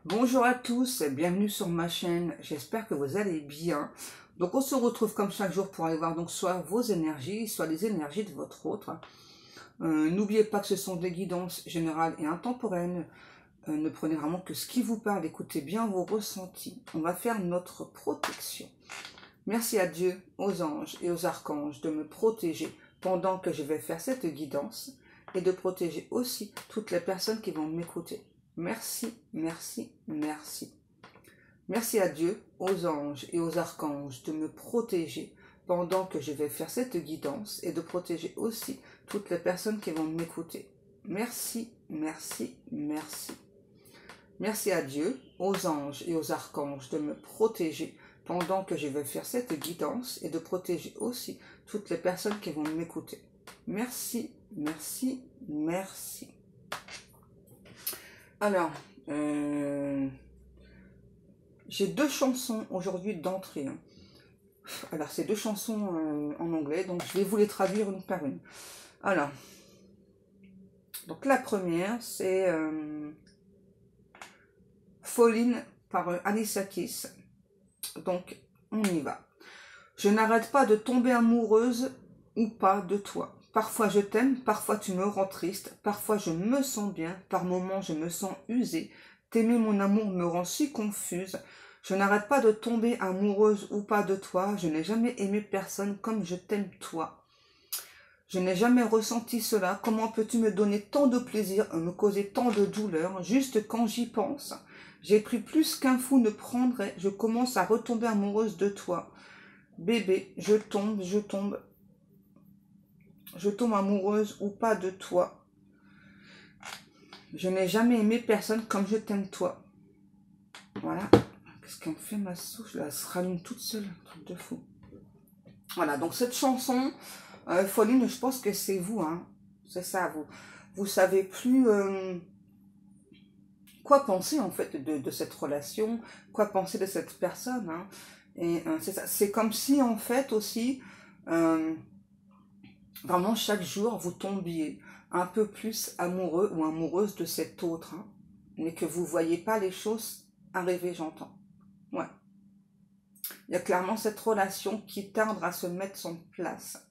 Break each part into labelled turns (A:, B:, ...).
A: Bonjour à tous, bienvenue sur ma chaîne, j'espère que vous allez bien. Donc on se retrouve comme chaque jour pour aller voir donc soit vos énergies, soit les énergies de votre autre. N'oubliez pas que ce sont des guidances générales et intemporelles. Ne prenez vraiment que ce qui vous parle, écoutez bien vos ressentis. On va faire notre protection. Merci à Dieu, aux anges et aux archanges de me protéger pendant que je vais faire cette guidance et de protéger aussi toutes les personnes qui vont m'écouter. Merci, merci, merci. Merci à Dieu, aux anges et aux archanges de me protéger pendant que je vais faire cette guidance et de protéger aussi toutes les personnes qui vont m'écouter. Merci, merci, merci. Merci à Dieu, aux anges et aux archanges de me protéger pendant que je vais faire cette guidance et de protéger aussi toutes les personnes qui vont m'écouter. Merci, merci, merci. Alors, j'ai deux chansons aujourd'hui d'entrée. Alors, c'est deux chansons en anglais, donc je vais vous les traduire une par une. Alors, donc la première, c'est Falling par Alicia Keys. Donc, on y va. Je n'arrête pas de tomber amoureuse ou pas de toi. Parfois je t'aime, parfois tu me rends triste, parfois je me sens bien, par moments je me sens usée. T'aimer mon amour me rend si confuse. Je n'arrête pas de tomber amoureuse ou pas de toi. Je n'ai jamais aimé personne comme je t'aime toi. Je n'ai jamais ressenti cela. Comment peux-tu me donner tant de plaisir, me causer tant de douleur, juste quand j'y pense? J'ai pris plus qu'un fou ne prendrait. Je commence à retomber amoureuse de toi. Bébé, je tombe amoureuse ou pas de toi. Je n'ai jamais aimé personne comme je t'aime toi. Voilà. Qu'est-ce qu'elle me fait ma souche là? Elle se rallume toute seule. Un truc de fou. Voilà, donc cette chanson, Falling, je pense que c'est vous, hein. C'est ça, vous savez plus quoi penser en fait de cette relation, quoi penser de cette personne, hein. Et c'est ça, c'est comme si en fait aussi, vraiment chaque jour vous tombiez un peu plus amoureux ou amoureuse de cet autre, hein, mais que vous ne voyez pas les choses arriver, j'entends. Ouais. Il y a clairement cette relation qui tarde à se mettre en place.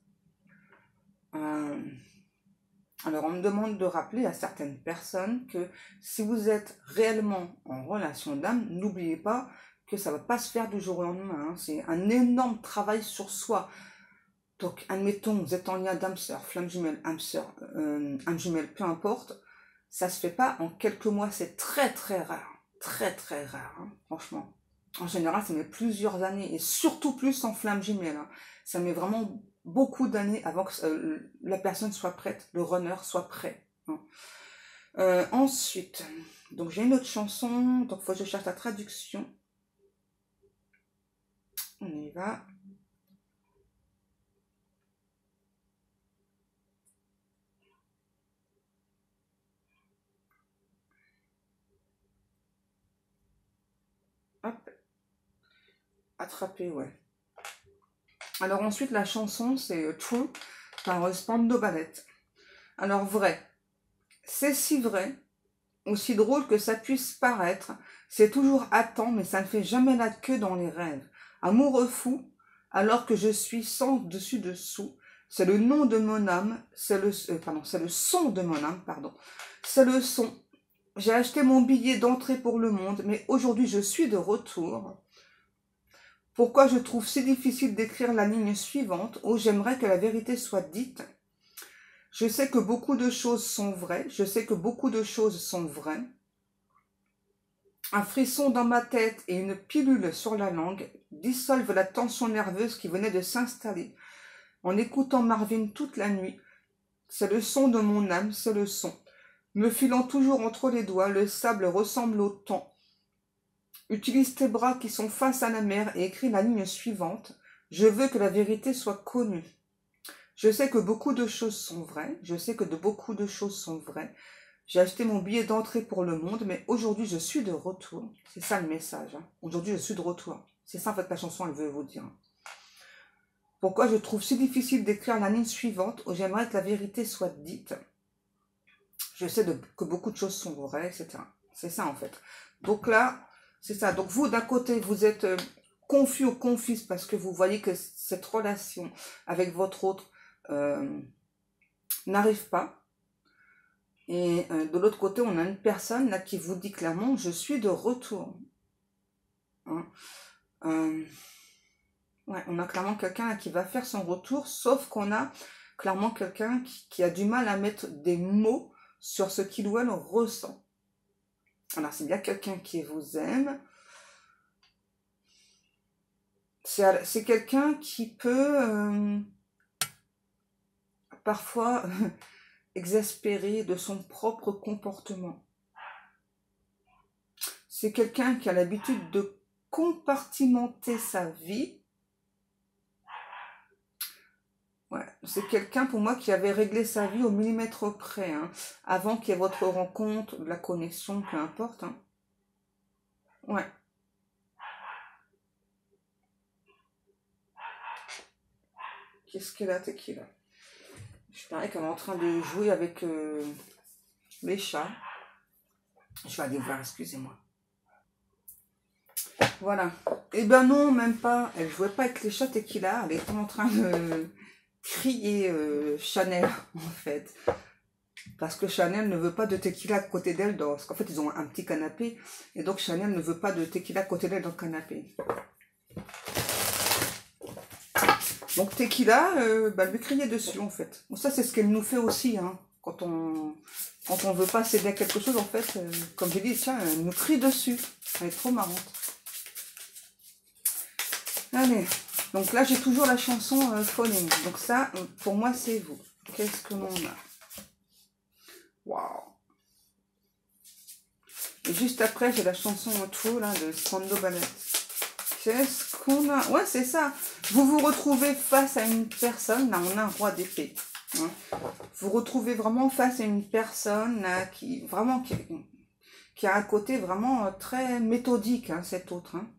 A: Alors on me demande de rappeler à certaines personnes que si vous êtes réellement en relation d'âme, n'oubliez pas que ça ne va pas se faire du jour au lendemain, hein. C'est un énorme travail sur soi. Donc, admettons, vous êtes en lien d'âme sœur, flamme jumelle, âme sœur, âme jumelle, peu importe, ça se fait pas en quelques mois, c'est très très rare, hein, franchement. En général, ça met plusieurs années, et surtout plus en flamme jumelle, hein. Ça met vraiment beaucoup d'années avant que la personne soit prête, le runner soit prêt, hein. Ensuite, donc j'ai une autre chanson, donc il faut que je cherche la traduction. On y va. Hop. Attraper, ouais. Alors ensuite, la chanson, c'est True par Spandau Ballet. Alors vrai, c'est si vrai, aussi drôle que ça puisse paraître, c'est toujours à temps, mais ça ne fait jamais la queue dans les rêves. Amoureux fou, alors que je suis sans dessus-dessous, c'est le nom de mon âme, c'est le son de mon âme, pardon. C'est le son. J'ai acheté mon billet d'entrée pour le monde, mais aujourd'hui je suis de retour. Pourquoi je trouve si difficile d'écrire la ligne suivante? Oh, j'aimerais que la vérité soit dite. Je sais que beaucoup de choses sont vraies. Je sais que beaucoup de choses sont vraies. Un frisson dans ma tête et une pilule sur la langue dissolvent la tension nerveuse qui venait de s'installer. En écoutant Marvin toute la nuit, c'est le son de mon âme, c'est le son. Me filant toujours entre les doigts, le sable ressemble au temps. Utilise tes bras qui sont face à la mer et écris la ligne suivante. Je veux que la vérité soit connue. Je sais que beaucoup de choses sont vraies. Je sais que beaucoup de choses sont vraies. J'ai acheté mon billet d'entrée pour le monde, mais aujourd'hui je suis de retour. C'est ça le message, hein. Aujourd'hui je suis de retour. C'est ça en fait la chanson, elle veut vous dire. Pourquoi je trouve si difficile d'écrire la ligne suivante où j'aimerais que la vérité soit dite. Je sais que beaucoup de choses sont vraies, etc. C'est ça en fait. Donc là, c'est ça. Donc vous, d'un côté, vous êtes confus ou confuse parce que vous voyez que cette relation avec votre autre n'arrive pas. Et de l'autre côté, on a une personne là qui vous dit clairement, je suis de retour. Hein. Ouais, on a clairement quelqu'un qui va faire son retour, sauf qu'on a clairement quelqu'un qui a du mal à mettre des mots sur ce qu'il ou elle ressent. Alors, c'est bien quelqu'un qui vous aime. C'est quelqu'un qui peut parfois exaspérer de son propre comportement. C'est quelqu'un qui a l'habitude de compartimenter sa vie. Ouais, c'est quelqu'un pour moi qui avait réglé sa vie au millimètre près, hein, avant qu'il y ait votre rencontre, la connexion, peu importe. Hein. Ouais. Qu'est-ce qu'elle a, Tequila? Je parais qu'elle est en train de jouer avec les chats. Je vais aller voir, excusez-moi. Voilà. Eh ben non, même pas. Elle jouait pas avec les chats, Tequila. Elle était en train de crier Chanel, en fait. Parce que Chanel ne veut pas de Tequila à côté d'elle. Parce qu'en fait, ils ont un petit canapé. Et donc, Chanel ne veut pas de Tequila à côté d'elle dans le canapé. Donc Tequila, lui criait dessus en fait. Bon, ça c'est ce qu'elle nous fait aussi, hein. Quand on veut pas céder à quelque chose, en fait, comme j'ai dit, tiens, elle nous crie dessus. Elle est trop marrante. Allez, donc là j'ai toujours la chanson Falling. Donc ça, pour moi, c'est vous. Qu'est-ce que l'on a? Waouh! Et juste après, j'ai la chanson True là, de Spandau Ballet. Qu'est-ce qu'on a? Ouais, c'est ça. Vous vous retrouvez face à une personne. Là, on a un roi d'épée. Hein. Vous retrouvez vraiment face à une personne là, qui a un côté vraiment très méthodique, hein, cet autre. Hein.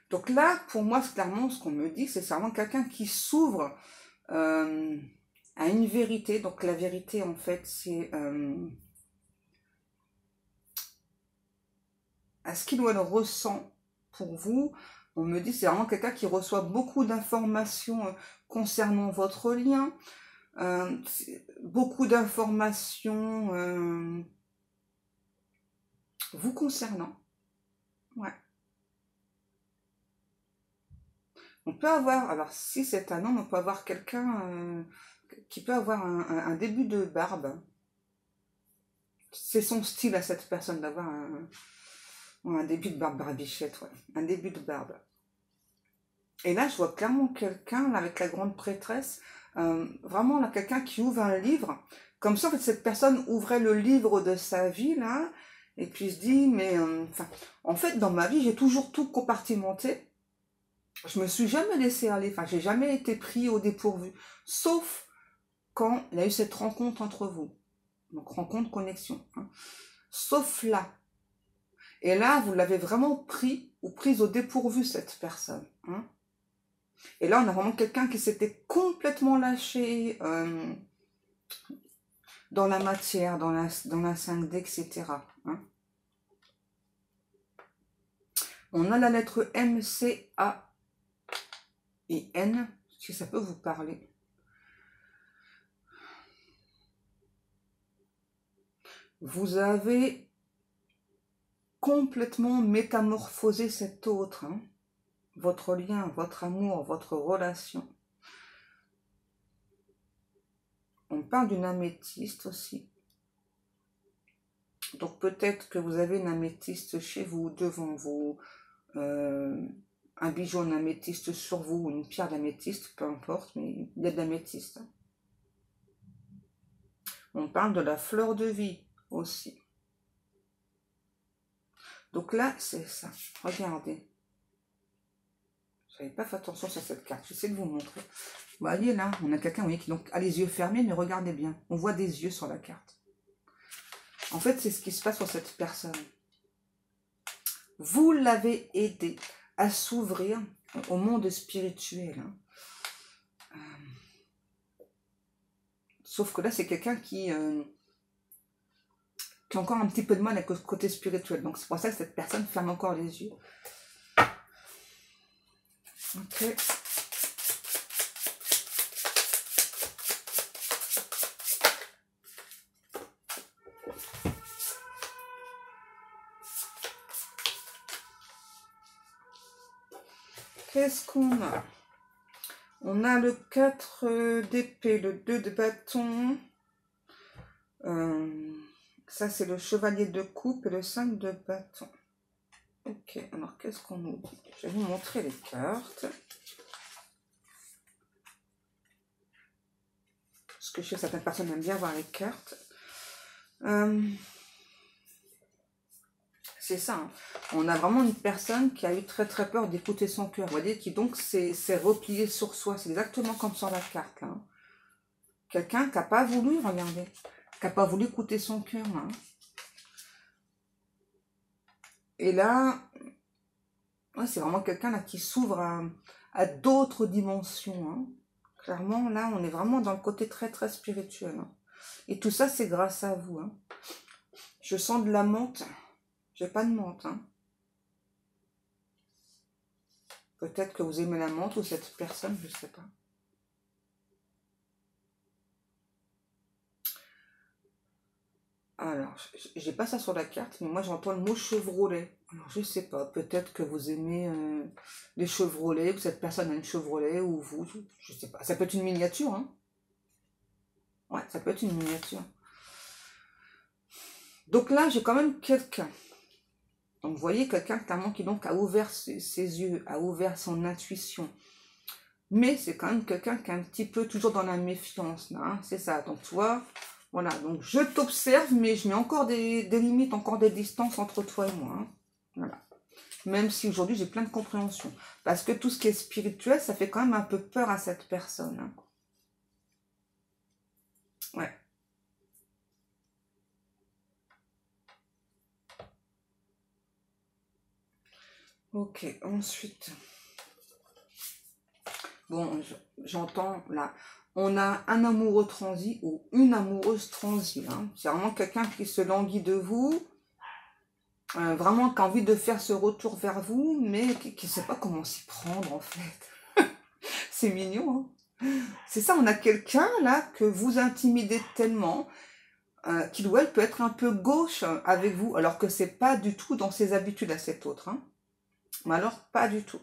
A: Donc là, pour moi, clairement, ce qu'on me dit, c'est vraiment quelqu'un qui s'ouvre à une vérité. Donc la vérité, en fait, c'est à ce qu'il ou elle ressent pour vous. On me dit c'est vraiment quelqu'un qui reçoit beaucoup d'informations concernant votre lien, beaucoup d'informations vous concernant. Ouais. On peut avoir, alors si c'est un homme, on peut avoir quelqu'un qui peut avoir un début de barbe. C'est son style à cette personne d'avoir un début de barbe barbichette, ouais. Un début de barbe. Et là, je vois clairement quelqu'un, avec la grande prêtresse, vraiment là, quelqu'un qui ouvre un livre. Comme ça, en fait, cette personne ouvrait le livre de sa vie, là, et puis se dit, mais, en fait, dans ma vie, j'ai toujours tout compartimenté. Je me suis jamais laissé aller, enfin, j'ai jamais été pris au dépourvu. Sauf quand il y a eu cette rencontre entre vous. Donc, rencontre, connexion. Hein. Sauf là. Et là, vous l'avez vraiment pris ou prise au dépourvu, cette personne. Hein. Et là, on a vraiment quelqu'un qui s'était complètement lâché dans la matière, dans la 5D, etc. Hein. On a la lettre M, C, A et N, si ça peut vous parler. Vous avez complètement métamorphosé cet autre, hein. Votre lien, votre amour, votre relation. On parle d'une améthyste aussi. Donc peut-être que vous avez une améthyste chez vous, devant vous, un bijou en améthyste sur vous, une pierre d'améthyste, peu importe, mais il y a de l'améthyste. On parle de la fleur de vie aussi. Donc là, c'est ça. Regardez. Je n'avais pas fait attention sur cette carte. J'essaie de vous montrer. Vous voyez là, on a quelqu'un qui donc, a les yeux fermés, mais regardez bien. On voit des yeux sur la carte. En fait, c'est ce qui se passe sur cette personne. Vous l'avez aidé à s'ouvrir au monde spirituel. Hein. Sauf que là, c'est quelqu'un qui qui a encore un petit peu de mal avec le côté spirituel. Donc c'est pour ça que cette personne ferme encore les yeux. Ok. Qu'est-ce qu'on a? On a le 4 d'épée, le 2 de bâton. Ça, c'est le chevalier de coupe et le 5 de bâton. Ok, alors qu'est-ce qu'on nous dit? Je vais vous montrer les cartes. Parce que je sais que certaines personnes aiment bien voir les cartes. C'est ça. Hein. On a vraiment une personne qui a eu très très peur d'écouter son cœur. Vous voyez, qui donc s'est replié sur soi. C'est exactement comme sur la carte. Hein. Quelqu'un qui n'a pas voulu, regardez, qui n'a pas voulu écouter son cœur. Hein. Et là, ouais, c'est vraiment quelqu'un là qui s'ouvre à d'autres dimensions. Hein. Clairement, là, on est vraiment dans le côté très très spirituel. Hein. Et tout ça, c'est grâce à vous. Hein. Je sens de la menthe. J'ai pas de menthe. Hein. Peut-être que vous aimez la menthe ou cette personne, je sais pas. Alors, j'ai pas ça sur la carte, mais moi j'entends le mot Chevrolet. Alors, je sais pas, peut-être que vous aimez les Chevrolets, que cette personne a une Chevrolet, ou vous, je sais pas. Ça peut être une miniature, hein. Ouais, ça peut être une miniature. Donc là, j'ai quand même quelqu'un. Donc, vous voyez, quelqu'un clairement qui donc a ouvert ses yeux, a ouvert son intuition. Mais c'est quand même quelqu'un qui est un petit peu toujours dans la méfiance, là, hein. C'est ça, donc tu vois... Voilà, donc je t'observe, mais je mets encore des limites, encore des distances entre toi et moi. Hein. Voilà. Même si aujourd'hui j'ai plein de compréhension. Parce que tout ce qui est spirituel, ça fait quand même un peu peur à cette personne. Hein. Ouais. Ok, ensuite. Bon, j'entends là. On a un amoureux transi ou une amoureuse transi. Hein. C'est vraiment quelqu'un qui se languit de vous. Vraiment qui a envie de faire ce retour vers vous, mais qui ne sait pas comment s'y prendre en fait. C'est mignon, hein. C'est ça, on a quelqu'un là que vous intimidez tellement qu'il ou elle peut être un peu gauche avec vous, alors que c'est pas du tout dans ses habitudes à cet autre. Hein. Mais alors, pas du tout.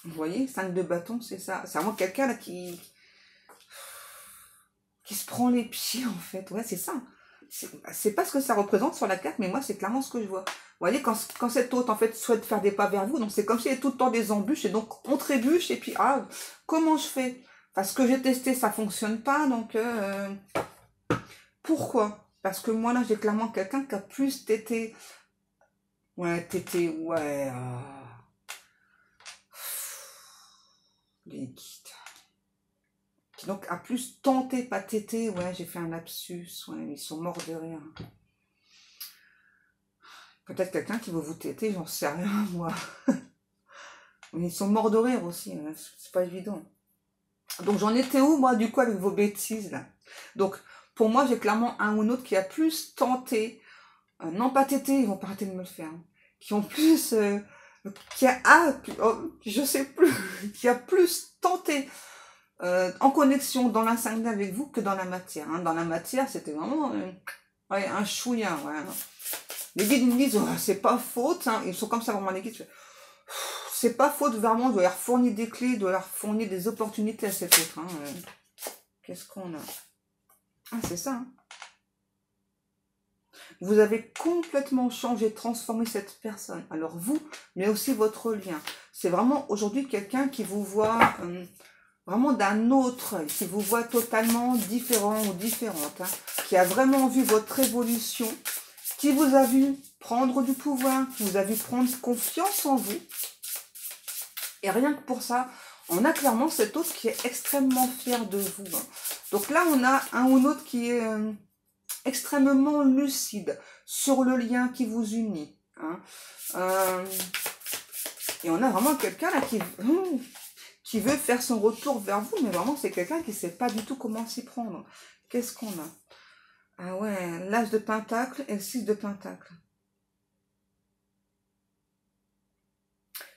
A: Vous voyez, 5 de bâton, c'est ça. C'est vraiment quelqu'un là qui se prend les pieds en fait. Ouais, c'est ça. C'est pas ce que ça représente sur la carte, mais moi, c'est clairement ce que je vois. Vous voyez, quand cet hôte, en fait, souhaite faire des pas vers vous, donc c'est comme s'il y avait tout le temps des embûches, et donc on trébuche, et puis, ah, comment je fais? Parce que j'ai testé, ça fonctionne pas, donc, pourquoi? Parce que moi, là, j'ai clairement quelqu'un qui a plus tété. Ouais, tété, ouais. Les guides. Qui donc a plus tenté, pas tété, ouais, j'ai fait un lapsus, ouais, ils sont morts de rire. Peut-être quelqu'un qui veut vous téter, j'en sais rien, moi. Mais ils sont morts de rire aussi, hein. C'est pas évident. Donc j'en étais où, moi, du coup, avec vos bêtises, là? Donc, pour moi, j'ai clairement un ou l'autre qui a plus tenté, non pas tété, ils vont pas arrêter de me le faire, hein, qui ont plus, je sais plus, qui a plus tenté en connexion dans la 5D avec vous que dans la matière. Hein. Dans la matière, c'était vraiment ouais, un chouïa, ouais. Les guides me disent, oh, c'est pas faute, hein. Ils sont comme ça vraiment les guides. C'est pas faute vraiment de leur fournir des clés, de leur fournir des opportunités à cet autre. Hein. Qu'est-ce qu'on a? Ah, c'est ça. Hein. Vous avez complètement changé, transformé cette personne. Alors vous, mais aussi votre lien. C'est vraiment aujourd'hui quelqu'un qui vous voit vraiment d'un autre œil, qui vous voit totalement différent ou différente, hein, qui a vraiment vu votre évolution, qui vous a vu prendre du pouvoir, qui vous a vu prendre confiance en vous. Et rien que pour ça, on a clairement cet autre qui est extrêmement fier de vous. Hein. Donc là, on a un ou l'autre qui est extrêmement lucide sur le lien qui vous unit. Hein. Et on a vraiment quelqu'un là qui veut faire son retour vers vous, mais vraiment c'est quelqu'un qui ne sait pas du tout comment s'y prendre. Qu'est-ce qu'on a? Ah ouais, l'As de Pentacle et le 6 de Pentacle.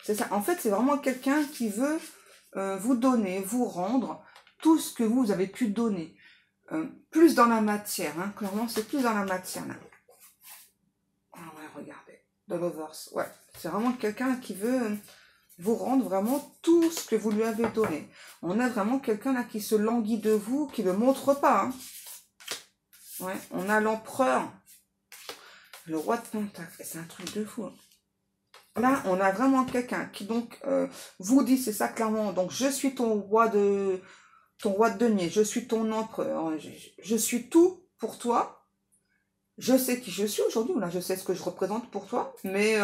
A: C'est ça. En fait, c'est vraiment quelqu'un qui veut vous donner, vous rendre tout ce que vous avez pu donner. Plus dans la matière, hein. Clairement, c'est plus dans la matière, là. Ah ouais, regardez. The Lovers. Ouais, c'est vraiment quelqu'un qui veut vous rendre vraiment tout ce que vous lui avez donné. On a vraiment quelqu'un là qui se languit de vous, qui ne le montre pas, hein. Ouais, on a l'empereur, le roi de Pentacle. C'est un truc de fou, hein. Là, on a vraiment quelqu'un qui donc vous dit, c'est ça clairement, donc je suis ton roi de denier, je suis ton empereur, je suis tout pour toi, je sais qui je suis aujourd'hui, là, je sais ce que je représente pour toi, mais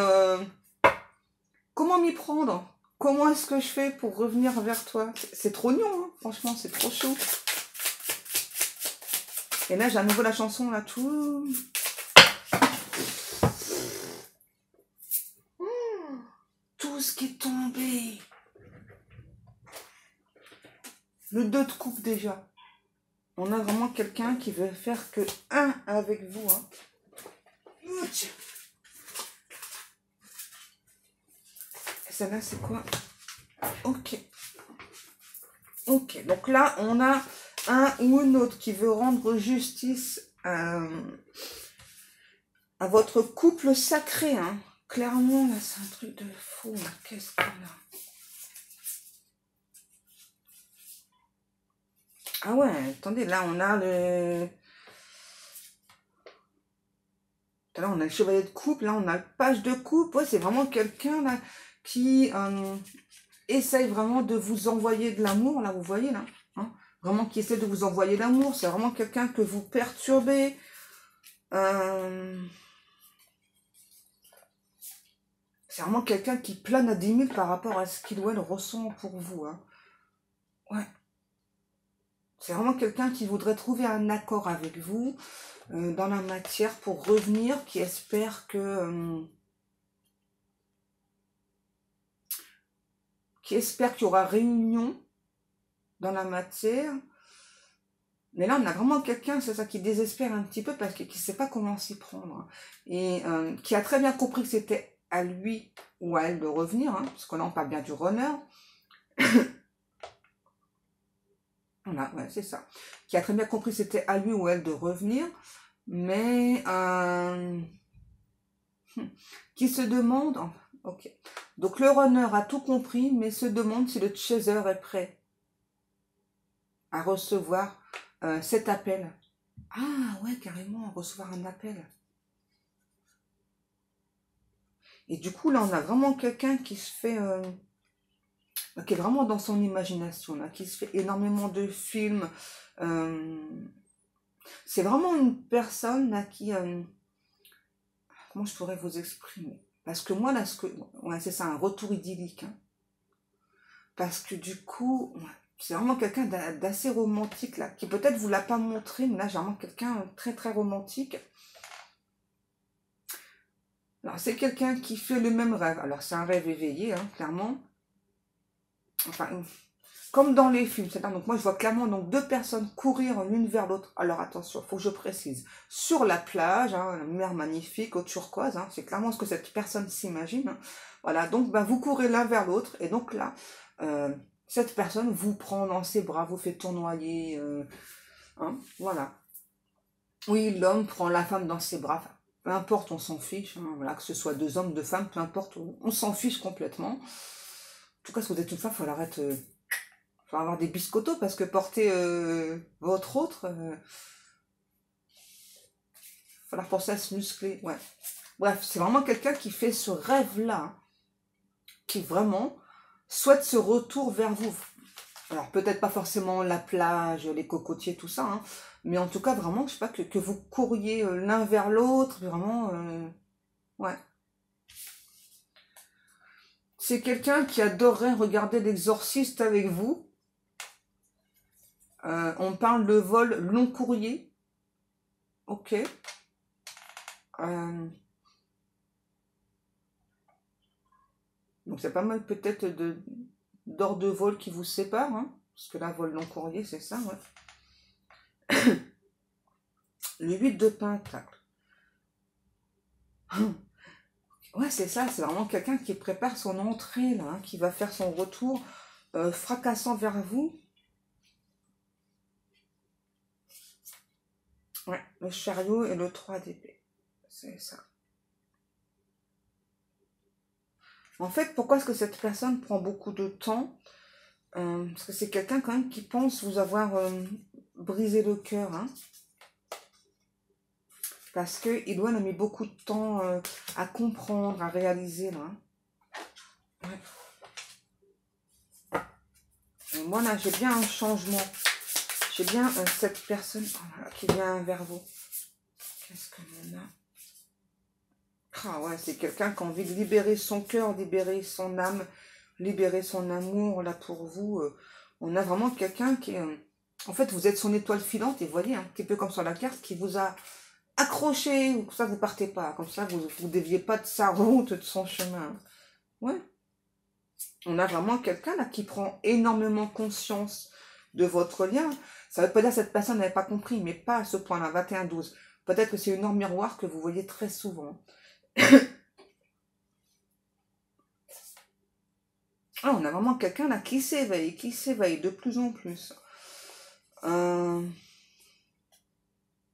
A: comment m'y prendre? Comment est-ce que je fais pour revenir vers toi? C'est trop mignon, hein. Franchement, c'est trop chaud. Et là, j'ai à nouveau la chanson, là, tout... Tout ce qui est tombé. Le 2 de coupe déjà. On a vraiment quelqu'un qui veut faire que un avec vous, hein. Et celle-là, c'est quoi? Ok. Ok, donc là, on a un ou une autre qui veut rendre justice à votre couple sacré, hein. Clairement, là, c'est un truc de fou. Qu'est-ce qu'on a? Ah ouais, attendez, là, on a le... Là, on a le chevalier de coupe, là, on a le page de coupe. Ouais, c'est vraiment quelqu'un, là, qui essaye vraiment de vous envoyer de l'amour, là, vous voyez, là. Hein, vraiment qui essaie de vous envoyer l'amour. C'est vraiment quelqu'un que vous perturbez. C'est vraiment quelqu'un qui plane à 10 000 par rapport à ce qu'il ou elle ressent pour vous, hein. Ouais. C'est vraiment quelqu'un qui voudrait trouver un accord avec vous dans la matière pour revenir, qui espère que... qui espère qu'il y aura réunion dans la matière. Mais là, on a vraiment quelqu'un, c'est ça, qui désespère un petit peu parce qu'il ne sait pas comment s'y prendre. Et qui a très bien compris que c'était à lui ou à elle de revenir, hein, parce que là, on parle bien du runner. Voilà, ouais, c'est ça. Qui a très bien compris que c'était à lui ou à elle de revenir, mais qui se demande... Ok. Donc, le runner a tout compris, mais se demande si le chaser est prêt à recevoir cet appel. Ah ouais, carrément, recevoir un appel. Et du coup, là, on a vraiment quelqu'un qui se fait... qui est vraiment dans son imagination, là, qui se fait énormément de films. C'est vraiment une personne là, qui... comment je pourrais vous exprimer? Parce que moi, là, ouais, c'est ça, un retour idyllique. Hein. Parce que du coup... Ouais, c'est vraiment quelqu'un d'assez romantique, là, qui peut-être vous l'a pas montré, mais là, j'ai vraiment quelqu'un très, très romantique. Alors, c'est quelqu'un qui fait le même rêve. Alors, c'est un rêve éveillé, hein, clairement. Enfin, comme dans les films. C'est-à-dire, donc moi, je vois clairement donc, deux personnes courir l'une vers l'autre. Alors, attention, il faut que je précise. Sur la plage, hein, la mer magnifique, au turquoise, hein, c'est clairement ce que cette personne s'imagine. Hein. Voilà, donc, bah, vous courez l'un vers l'autre. Et donc là, cette personne vous prend dans ses bras, vous fait tournoyer. Hein, voilà. Oui, l'homme prend la femme dans ses bras. Enfin, peu importe, on s'en fiche. Hein, voilà, que ce soit deux hommes, deux femmes, peu importe, on s'en fiche complètement. En tout cas, si vous êtes une femme, il faut l'arrêter. Faut avoir des biscottos parce que porter votre autre, il va falloir penser à se muscler. Ouais. Bref, c'est vraiment quelqu'un qui fait ce rêve-là, hein, qui vraiment souhaite ce retour vers vous. Alors peut-être pas forcément la plage, les cocotiers, tout ça, hein, mais en tout cas vraiment, je sais pas, que vous couriez l'un vers l'autre, vraiment, ouais. C'est quelqu'un qui adorerait regarder l'Exorciste avec vous. On parle de vol long courrier. Ok. Donc c'est pas mal peut-être d'heures de vol qui vous séparent. Hein, parce que là, vol long courrier, c'est ça, ouais. Le 8 de Pentacle. Ouais, c'est ça, c'est vraiment quelqu'un qui prépare son entrée, là, hein, qui va faire son retour fracassant vers vous. Ouais, le chariot et le 3 d'épée. C'est ça. En fait, pourquoi est-ce que cette personne prend beaucoup de temps? Parce que c'est quelqu'un quand même qui pense vous avoir brisé le cœur, hein. Parce qu'il doit a mis beaucoup de temps à comprendre, à réaliser, là. Hein. Ouais. Et moi, là, j'ai bien un changement. J'ai bien cette personne qui vient vers vous. Qu'est-ce qu'on a? Ah ouais, c'est quelqu'un qui a envie de libérer son cœur, libérer son âme, libérer son amour, là, pour vous. On a vraiment quelqu'un qui est... en fait, vous êtes son étoile filante, et vous voyez, un petit peu comme sur la carte, qui vous a accroché, ou comme ça, vous partez pas. Comme ça, vous ne déviez pas de sa route, de son chemin. Ouais. On a vraiment quelqu'un, là, qui prend énormément conscience de votre lien. Ça ne veut pas dire que cette personne n'avait pas compris, mais pas à ce point-là, 21-12. Peut-être que c'est une norme miroir que vous voyez très souvent. Ah, on a vraiment quelqu'un là qui s'éveille de plus en plus.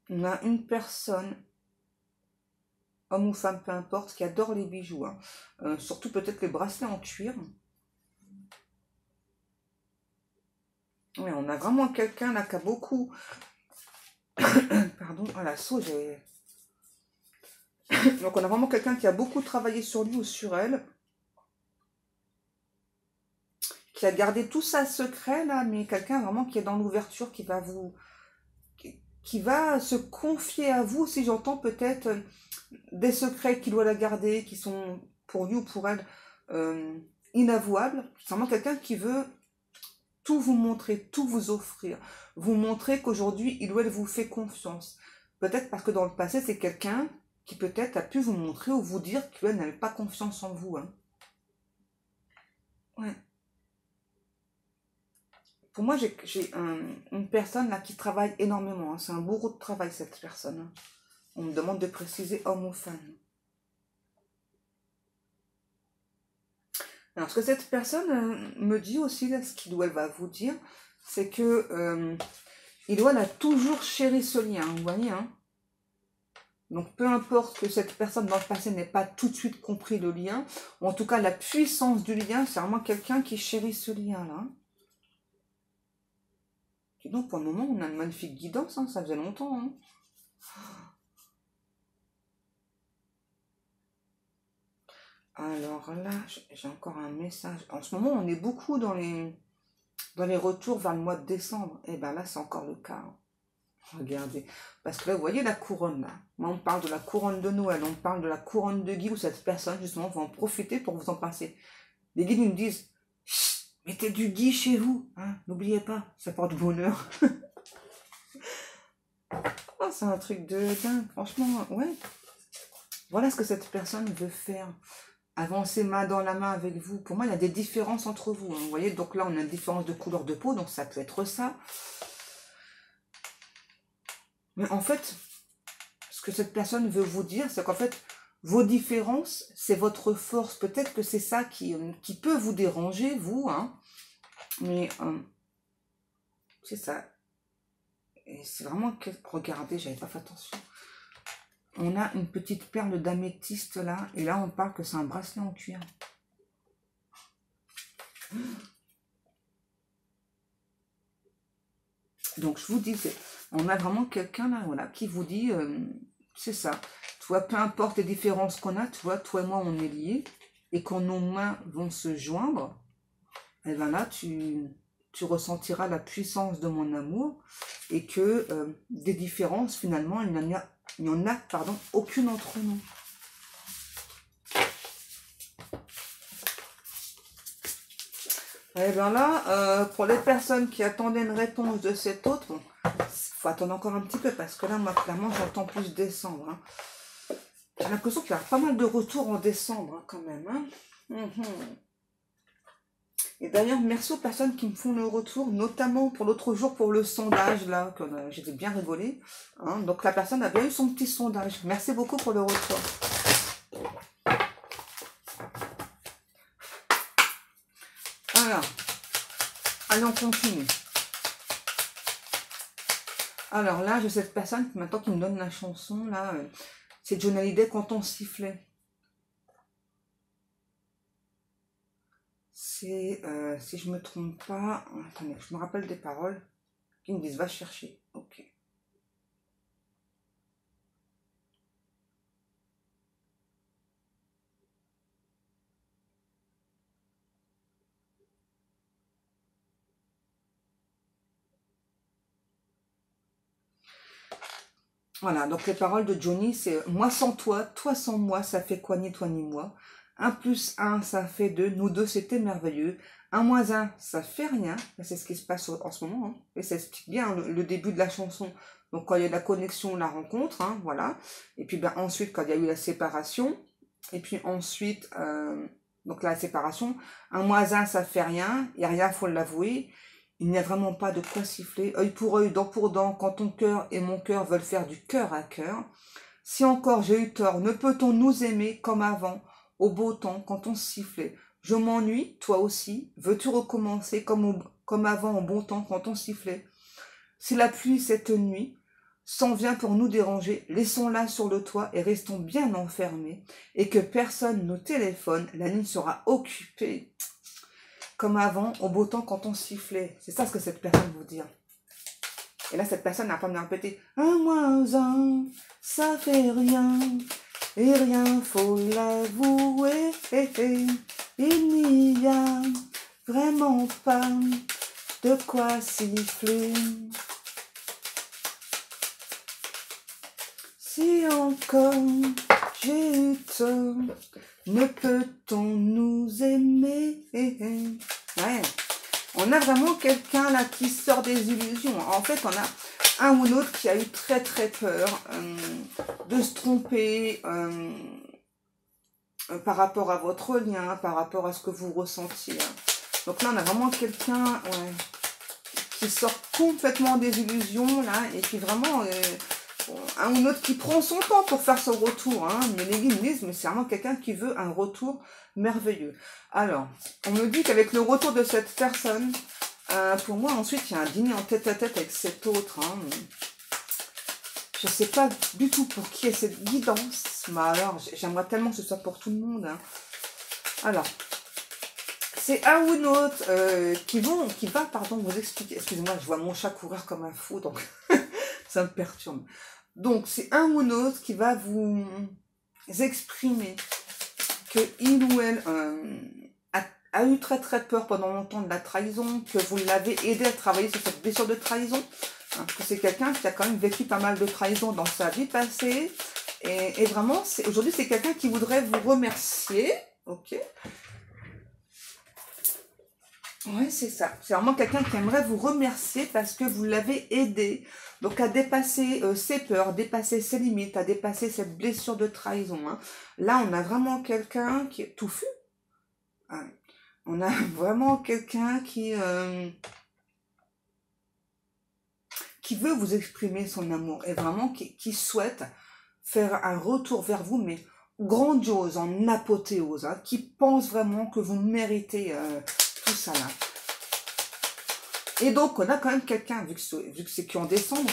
A: On a une personne, homme ou femme, peu importe, qui adore les bijoux. Hein. Surtout peut-être les bracelets en cuir. Ouais, on a vraiment quelqu'un là qui a beaucoup... Pardon, ah la sauce, j'ai... Donc on a vraiment quelqu'un qui a beaucoup travaillé sur lui ou sur elle. Qui a gardé tout ça secret là, mais quelqu'un vraiment qui est dans l'ouverture, qui va vous... qui va se confier à vous, si j'entends peut-être des secrets qu'il doit la garder, qui sont pour lui ou pour elle inavouables. C'est vraiment quelqu'un qui veut tout vous montrer, tout vous offrir. Vous montrer qu'aujourd'hui, il ou elle vous fait confiance. Peut-être parce que dans le passé, c'est quelqu'un qui peut-être a pu vous montrer ou vous dire qu'il n'avait pas confiance en vous. Hein. Ouais. Pour moi, j'ai une personne là qui travaille énormément. Hein. C'est un bourreau de travail, cette personne. Hein. On me demande de préciser homme ou femme. Alors, ce que cette personne me dit aussi, là, ce qu'il ou elle va vous dire, c'est que il ou elle a toujours chéri ce lien, vous voyez, hein. Donc, peu importe que cette personne dans le passé n'ait pas tout de suite compris le lien, ou en tout cas la puissance du lien, c'est vraiment quelqu'un qui chérit ce lien-là. Et donc, pour le moment, on a une magnifique guidance, hein, ça faisait longtemps. Hein. Alors là, j'ai encore un message. En ce moment, on est beaucoup dans les retours vers le mois de décembre. Et bien là, c'est encore le cas. Hein. Regardez. Parce que là, vous voyez la couronne là. Moi, on parle de la couronne de Noël, on parle de la couronne de Guy, où cette personne, justement, va en profiter pour vous en passer. Les guides nous disent, mettez du Guy chez vous. Hein, n'oubliez pas, ça porte bonheur. Oh, c'est un truc de dingue. Franchement, ouais. Voilà ce que cette personne veut faire. Avancer main dans la main avec vous. Pour moi, il y a des différences entre vous. Hein. Vous voyez, donc là, on a une différence de couleur de peau, donc ça peut être ça. Mais en fait, ce que cette personne veut vous dire, c'est qu'en fait, vos différences, c'est votre force. Peut-être que c'est ça qui peut vous déranger, vous. Hein. Mais c'est ça. Et c'est vraiment... Regardez, j'avais pas fait attention. On a une petite perle d'améthyste là. Et là, on parle que c'est un bracelet en cuir. Donc, je vous dis, on a vraiment quelqu'un là, voilà, qui vous dit, c'est ça. Tu vois, peu importe les différences qu'on a, tu vois, toi et moi, on est liés. Et quand nos mains vont se joindre, et bien là, tu ressentiras la puissance de mon amour. Et que des différences, finalement, il n'y en a, pardon, aucune entre nous. Et bien là, pour les personnes qui attendaient une réponse de cet autre, bon, faut attendre encore un petit peu parce que là, moi, clairement, j'entends plus décembre. Hein. J'ai l'impression qu'il y a pas mal de retours en décembre, hein, quand même. Hein. Et d'ailleurs, merci aux personnes qui me font le retour, notamment pour l'autre jour pour le sondage, là, que j'étais bien rigolée. Hein. Donc la personne a bien eu son petit sondage. Merci beaucoup pour le retour. Alors, allez, on continue. Alors là, j'ai cette personne maintenant qui me donne la chanson, là, c'est Johnny Hallyday, Quand on sifflait. C'est, si je me trompe pas, attendez, je me rappelle des paroles qui me disent va chercher. Ok. Voilà, donc les paroles de Johnny, c'est moi sans toi, toi sans moi, ça fait quoi ni toi ni moi. 1 plus 1, ça fait 2, nous deux c'était merveilleux. 1 moins 1, ça fait rien. C'est ce qui se passe en ce moment. Hein. Et ça explique bien le début de la chanson. Donc quand il y a la connexion, la rencontre, hein, voilà. Et puis ben, ensuite, quand il y a eu la séparation, et puis ensuite, donc la séparation, 1 moins 1, ça fait rien. Il n'y a rien, faut l'avouer. Il n'y a vraiment pas de quoi siffler, œil pour œil, dent pour dent, quand ton cœur et mon cœur veulent faire du cœur à cœur. Si encore j'ai eu tort, ne peut-on nous aimer comme avant, au beau temps, quand on sifflait? Je m'ennuie, toi aussi, veux-tu recommencer comme avant, au bon temps, quand on sifflait? Si la pluie cette nuit s'en vient pour nous déranger, laissons-la sur le toit et restons bien enfermés, et que personne nous téléphone, la ligne sera occupée. Comme avant, au beau temps, quand on sifflait. C'est ça ce que cette personne veut dire. Et là, cette personne n'a pas me répéter. 1 moins 1, ça fait rien. Et rien, faut l'avouer. Il n'y a vraiment pas de quoi siffler. Si encore j'ai eu tort, ne peut-on nous aimer? Ouais. On a vraiment quelqu'un là qui sort des illusions. En fait, on a un ou l'autre qui a eu très très peur de se tromper par rapport à votre lien, par rapport à ce que vous ressentiez. Donc là, on a vraiment quelqu'un qui sort complètement des illusions là et qui vraiment... un ou l'autre qui prend son temps pour faire son retour, hein, mais les guides disent, mais c'est vraiment quelqu'un qui veut un retour merveilleux. Alors, on me dit qu'avec le retour de cette personne, pour moi, ensuite, il y a un dîner en tête-à-tête avec cet autre. Hein. Je ne sais pas du tout pour qui est cette guidance, mais alors, j'aimerais tellement que ce soit pour tout le monde. Hein. Alors, c'est un ou l'autre qui va, vous expliquer. Excusez-moi, je vois mon chat courir comme un fou, donc ça me perturbe. Donc, c'est un ou l'autre qui va vous exprimer que il ou elle a eu très très peur pendant longtemps de la trahison, que vous l'avez aidé à travailler sur cette blessure de trahison, hein, que c'est quelqu'un qui a quand même vécu pas mal de trahison dans sa vie passée, et vraiment, aujourd'hui, c'est quelqu'un qui voudrait vous remercier, ok? Oui, c'est ça. C'est vraiment quelqu'un qui aimerait vous remercier parce que vous l'avez aidé donc à dépasser ses peurs, dépasser ses limites, à dépasser cette blessure de trahison. Hein. Là, on a vraiment quelqu'un qui est touffu. Hein. On a vraiment quelqu'un qui veut vous exprimer son amour et vraiment qui souhaite faire un retour vers vous, mais grandiose, en apothéose, hein, qui pense vraiment que vous méritez... tout ça là. Et donc, on a quand même quelqu'un, vu que c'est qui en décembre,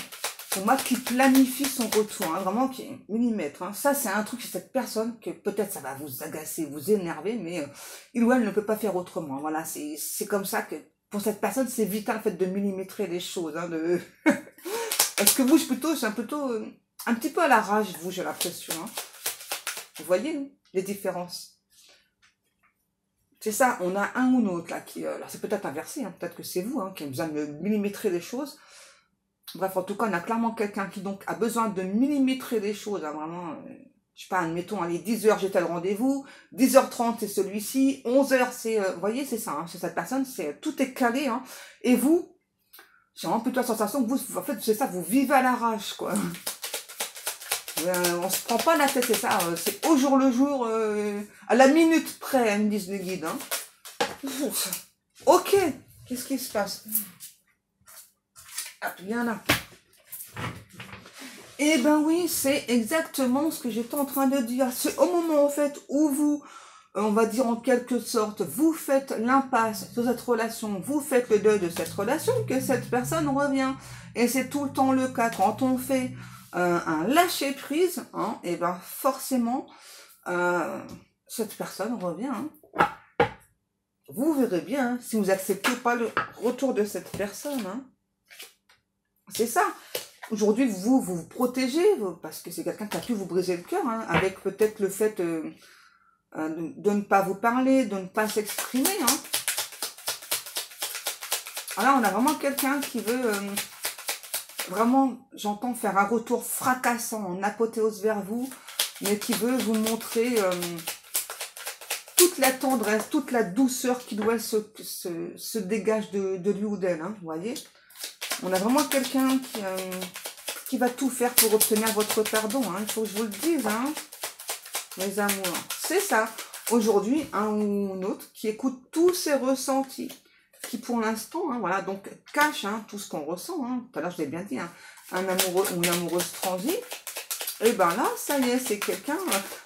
A: pour moi, qui planifie son retour, hein, vraiment qui millimètre. Hein. Ça, c'est un truc chez cette personne que peut-être ça va vous agacer, vous énerver, mais il ou elle ne peut pas faire autrement. Voilà, c'est comme ça que pour cette personne, c'est vital en fait de millimétrer les choses. Hein, Parce que vous, je suis plutôt un petit peu à la rage, vous, j'ai l'impression. Hein. Vous voyez les différences? C'est ça, on a un ou l'autre là qui... alors c'est peut-être inversé, hein, peut-être que c'est vous hein, qui avez besoin de millimétrer les choses. Bref, en tout cas, on a clairement quelqu'un qui donc a besoin de millimétrer les choses. Hein, vraiment, je sais pas, admettons, allez, 10h j'ai tel rendez-vous, 10h30 c'est celui-ci, 11h c'est... vous voyez, c'est ça, hein, chez cette personne, tout est calé. Hein, et vous, j'ai vraiment plutôt la sensation que vous, en fait, c'est ça, vous vivez à l'arrache, quoi. On se prend pas la tête, c'est ça, c'est au jour le jour, à la minute près, elles me disent les guides. Hein. Ok, qu'est-ce qui se passe? Ah, bien là. Eh ben oui, c'est exactement ce que j'étais en train de dire. C'est au moment en fait où vous, on va dire en quelque sorte, vous faites l'impasse sur cette relation, vous faites le deuil de cette relation, que cette personne revient. Et c'est tout le temps le cas. Quand on fait un lâcher-prise, hein, et ben forcément, cette personne revient. Hein. Vous verrez bien, hein, si vous acceptez pas le retour de cette personne. Hein. C'est ça. Aujourd'hui, vous protégez, parce que c'est quelqu'un qui a pu vous briser le cœur, hein, avec peut-être le fait de ne pas vous parler, de ne pas s'exprimer. Hein. Alors, on a vraiment quelqu'un qui veut vraiment, j'entends, faire un retour fracassant, en apothéose vers vous, mais qui veut vous montrer toute la tendresse, toute la douceur qui doit se dégage de lui ou d'elle, hein, vous voyez. On a vraiment quelqu'un qui va tout faire pour obtenir votre pardon. Hein. Il faut que je vous le dise, hein, mes amours. C'est ça. Aujourd'hui, un ou une autre qui écoute tous ses ressentis, qui pour l'instant, hein, voilà, donc cache hein, tout ce qu'on ressent. Hein. Tout à l'heure, je l'ai bien dit, hein, un amoureux ou une amoureuse transite. Et ben là, ça y est, c'est quelqu'un...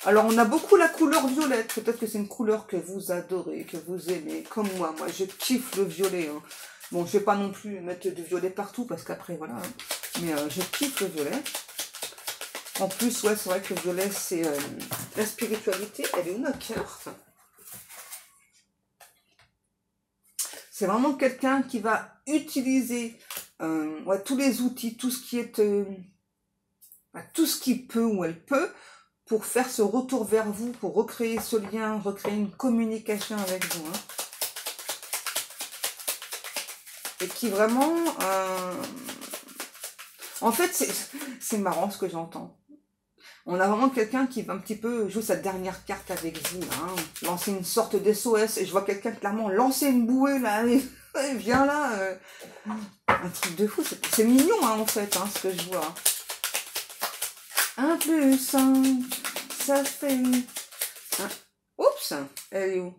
A: Alors, on a beaucoup la couleur violette. Peut-être que c'est une couleur que vous adorez, que vous aimez. Comme moi, je kiffe le violet. Hein. Bon, je vais pas non plus mettre du violet partout, parce qu'après, voilà. Hein. Mais je kiffe le violet. En plus, ouais, c'est vrai que le violet, c'est la spiritualité. Elle est une carte. C'est vraiment quelqu'un qui va utiliser ouais, tous les outils, tout ce qui est... tout ce qu'il peut ou elle peut pour faire ce retour vers vous, pour recréer ce lien, recréer une communication avec vous. Hein. Et qui vraiment... En fait, c'est marrant ce que j'entends. On a vraiment quelqu'un qui va un petit peu jouer sa dernière carte avec vous, hein, lancer une sorte d'SOS. Et je vois quelqu'un clairement lancer une bouée, là, et viens là. Un truc de fou, c'est mignon, hein, en fait, hein, ce que je vois. 1 plus 1, ça fait... Hein. Oups, elle est où?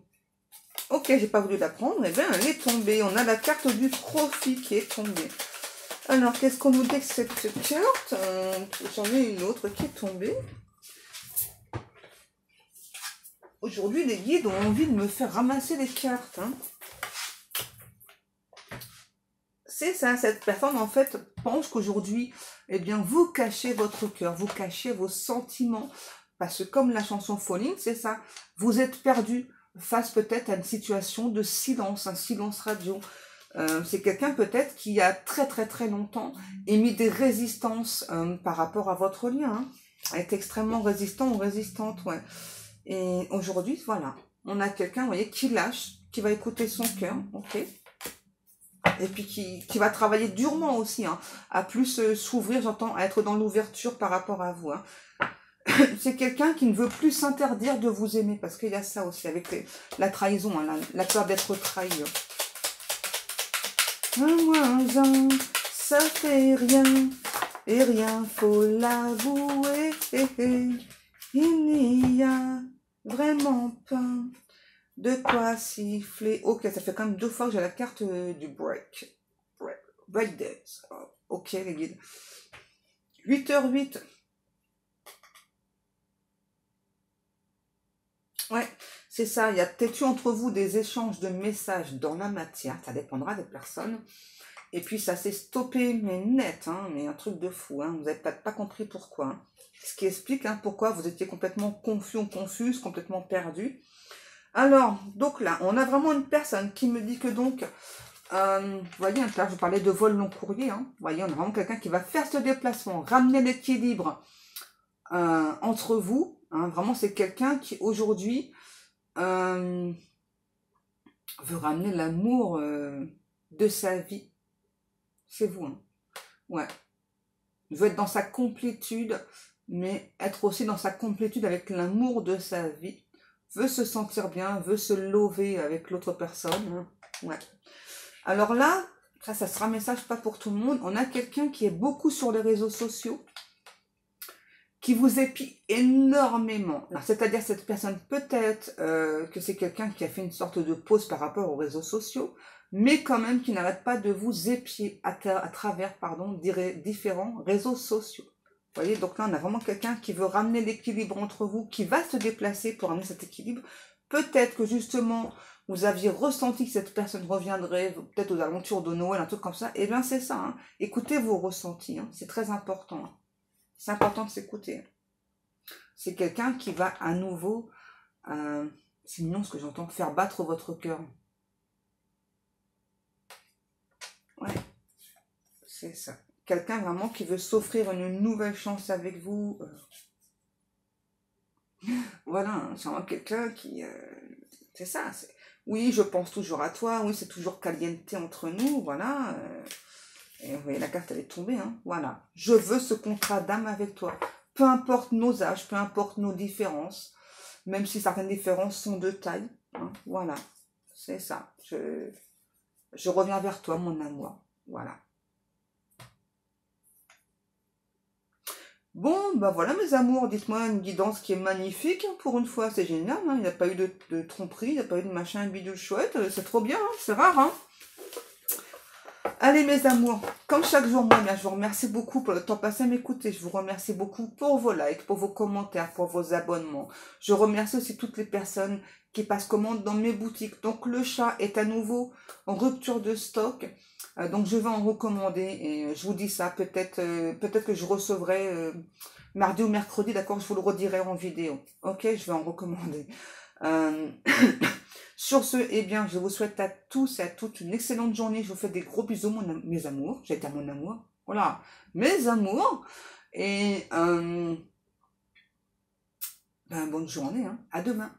A: Ok, j'ai pas voulu la prendre, et bien elle est tombée. On a la carte du profit qui est tombée. Alors, qu'est-ce qu'on nous dit que cette carte? J'en ai une autre qui est tombée. Aujourd'hui, les guides ont envie de me faire ramasser les cartes. Hein. C'est ça, cette personne, en fait, pense qu'aujourd'hui, eh bien, vous cachez votre cœur, vous cachez vos sentiments. Parce que comme la chanson Falling, c'est ça. Vous êtes perdu face peut-être à une situation de silence, un silence radio. C'est quelqu'un peut-être qui a très longtemps émis des résistances par rapport à votre lien. Hein. Est extrêmement résistant ou résistante, ouais. Et aujourd'hui, voilà, on a quelqu'un, vous voyez, qui lâche, qui va écouter son cœur, ok. Et puis qui va travailler durement aussi, hein, à plus s'ouvrir, j'entends, à être dans l'ouverture par rapport à vous. Hein. C'est quelqu'un qui ne veut plus s'interdire de vous aimer, parce qu'il y a ça aussi, avec la trahison, hein, la peur d'être trahi. Un moins un, ça fait rien, et rien faut l'avouer. Il n'y a vraiment pas de quoi siffler. Ok, ça fait quand même 2 fois que j'ai la carte du break. Break dance. Ok, les guides. 8h08. Ouais, c'est ça. Il y a peut-être eu entre vous des échanges de messages dans la matière. Ça dépendra des personnes. Et puis ça s'est stoppé, mais net, hein, mais un truc de fou. Hein. Vous n'avez peut-être pas compris pourquoi. Hein. Ce qui explique hein, pourquoi vous étiez complètement confus ou confuse, complètement perdu. Alors, donc là, on a vraiment une personne qui me dit que donc, vous voyez, là, je parlais de vol long courrier. Hein. Vous voyez, on a vraiment quelqu'un qui va faire ce déplacement, ramener l'équilibre entre vous. Hein. Vraiment, c'est quelqu'un qui aujourd'hui veut ramener l'amour de sa vie. C'est vous, hein. Ouais. Il veut être dans sa complétude, mais être aussi dans sa complétude avec l'amour de sa vie. Veut se sentir bien, veut se lover avec l'autre personne. Hein. Ouais. Alors là, ça sera un message pas pour tout le monde. On a quelqu'un qui est beaucoup sur les réseaux sociaux, qui vous épie énormément. C'est-à-dire cette personne, peut-être que c'est quelqu'un qui a fait une sorte de pause par rapport aux réseaux sociaux, mais quand même qui n'arrête pas de vous épier à travers différents réseaux sociaux. Vous voyez, donc là, on a vraiment quelqu'un qui veut ramener l'équilibre entre vous, qui va se déplacer pour ramener cet équilibre. Peut-être que justement, vous aviez ressenti que cette personne reviendrait, peut-être aux alentours de Noël, un truc comme ça. Eh bien, c'est ça. Hein. Écoutez vos ressentis. Hein. C'est très important. Hein. C'est important de s'écouter. C'est quelqu'un qui va à nouveau, c'est mignon ce que j'entends, faire battre votre cœur. Ouais, c'est ça. Quelqu'un vraiment qui veut s'offrir une nouvelle chance avec vous. Voilà, hein, c'est vraiment quelqu'un qui... c'est ça. Oui, je pense toujours à toi. Oui, c'est toujours caliente entre nous. Voilà. Et vous voyez, la carte, elle est tombée. Hein, voilà. Je veux ce contrat d'âme avec toi. Peu importe nos âges, peu importe nos différences. Même si certaines différences sont de taille. Hein, voilà. C'est ça. Je reviens vers toi, mon amour. Voilà. Bon, ben voilà mes amours, dites-moi une guidance qui est magnifique, hein, pour une fois, c'est génial, hein, il n'y a pas eu de tromperie, il n'y a pas eu de machin bidule chouette, c'est trop bien, hein, c'est rare. Hein. Allez mes amours, comme chaque jour, moi, bien, je vous remercie beaucoup pour le temps passé à m'écouter, je vous remercie beaucoup pour vos likes, pour vos commentaires, pour vos abonnements. Je remercie aussi toutes les personnes qui passent commande dans mes boutiques. Donc le chat est à nouveau en rupture de stock. Donc je vais en recommander et je vous dis ça, peut-être que je recevrai mardi ou mercredi, d'accord, je vous le redirai en vidéo. Ok, je vais en recommander. Sur ce, eh bien, je vous souhaite à tous et à toutes une excellente journée. Je vous fais des gros bisous, mes amours. J'ai été à mon amour. Voilà, mes amours. Et bonne journée, hein. À demain.